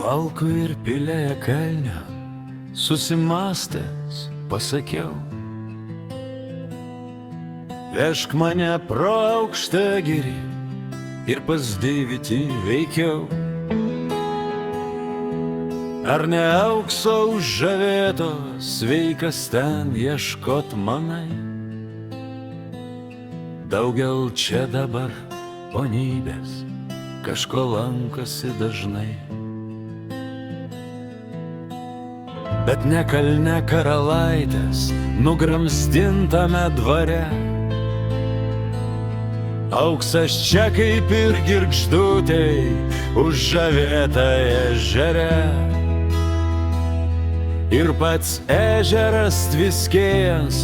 Valkų ir pilėje kalnio susimastęs pasakiau: vežk mane pro aukštą gyrį ir pas Deivitį veikiau. Ar ne aukso užžavėtos sveikas ten ieškot manai? Daugel čia dabar ponybės kažko lankosi dažnai. Bet ne kalne karalaitės nugramzdintame dvare. Auksas čia kaip ir girgždutei užžavėta ežere. Ir pats ežeras tviskėjas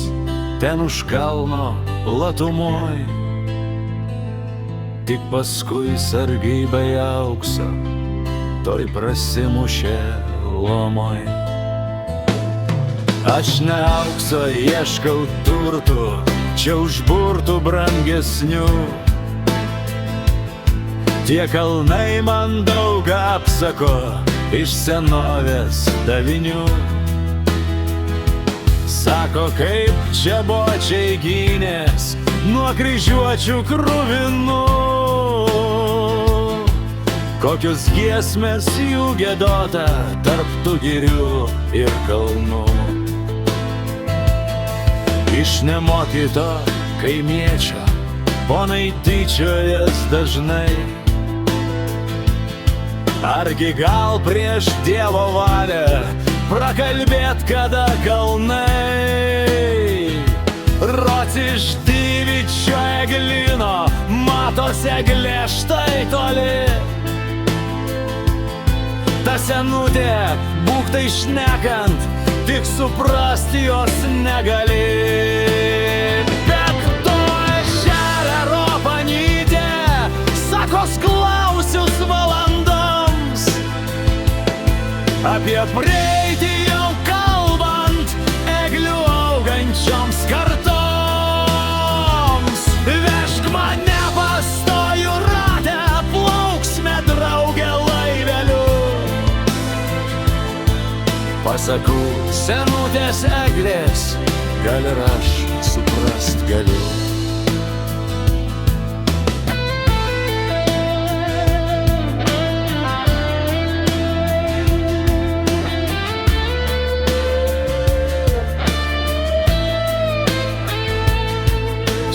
ten už kalno platumoj. Tik paskui sargybai aukso toj prasimušė lomoj. Aš ne aukso ieškau turtų, čia užburtų brangesnių. Tie kalnai man daug apsako iš senovės davinių. Sako, kaip čia bočiai gynės nuo kryžiuočių kruvinų. Kokios giesmės jų giedota tarp tų girių ir kalnų. Iš nemokyto kaimiečio ponai tyčiojas dažnai. Argi gal prieš Dievo valią prakalbėt kada kalnai? Rods iš Deivičio eglyno matos eglė štai toli. Ta senutė, būk tai šnekant, tik suprasti jos negali. Bet to ežero panytė sako klausius valandoms. Apie praeitį jau kalbant eglių augančioms kartoms. Vežk mane pastojų ratę, plauksme drauge laiveliu. Pasakų senutės eglės, gal ir aš suprast galiu.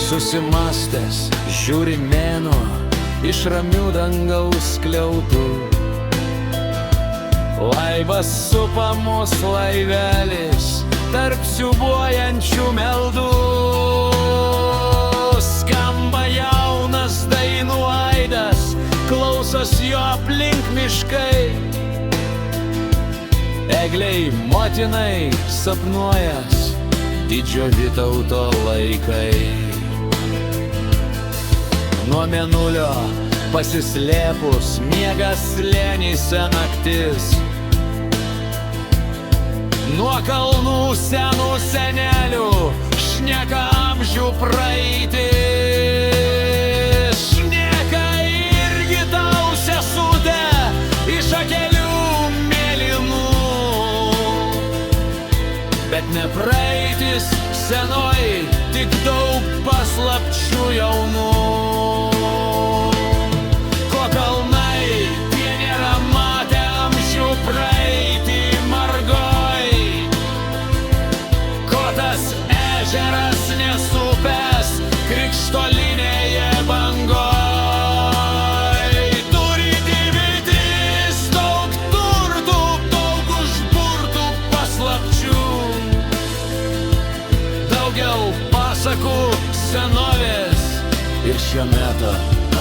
Susimastęs žiūri mėnuo iš ramių dangaus skliautų. Laivas supa mus laivelis tarp siūbuojančių meldų. Skamba jaunas dainų aidas, klausos jo aplink miškai. Egliai motinai sapnuojas didžio Vytauto laikai. Nuo mėnulio pasislėpus miegas slėnyse naktis. Nuo kalnų senų senelių šneka amžių praeitis. Šneka irgi tau sesutė iš akelių mėlynų. Bet ne praeitis senoji, tik daug paslapčių jaunų. Ko kalnai, tie nėra matę amžių praeitį margoj. Ko tas ežeras nesupęs krikštolinėje bangoj. Turi Deivitis daug turtų, daug užburtų paslapčių. Daugel pasakų senovės ir šio meto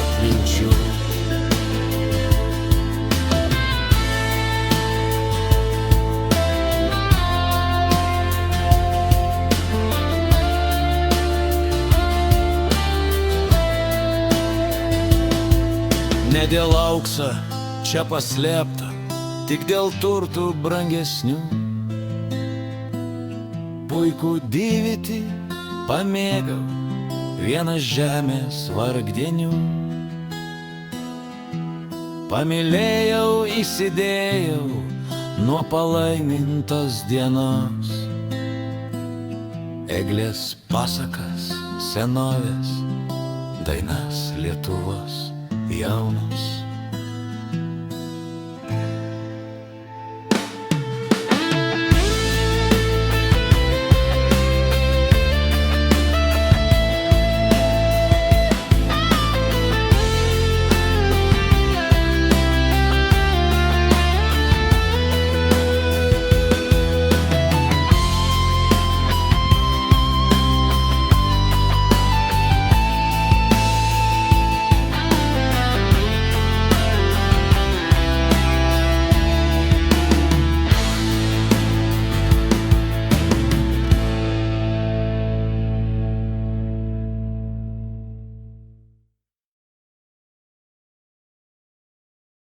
atminčių. Ne dėl aukso čia paslėpta, tik dėl turtų brangesnių. Puikų Deivitį pamėgau vienas žemės vargdienių. Pamylėjau, įsidėjau nuo palaimintos dienos. Eglės pasakas, senovės dainas Lietuvos jaunos.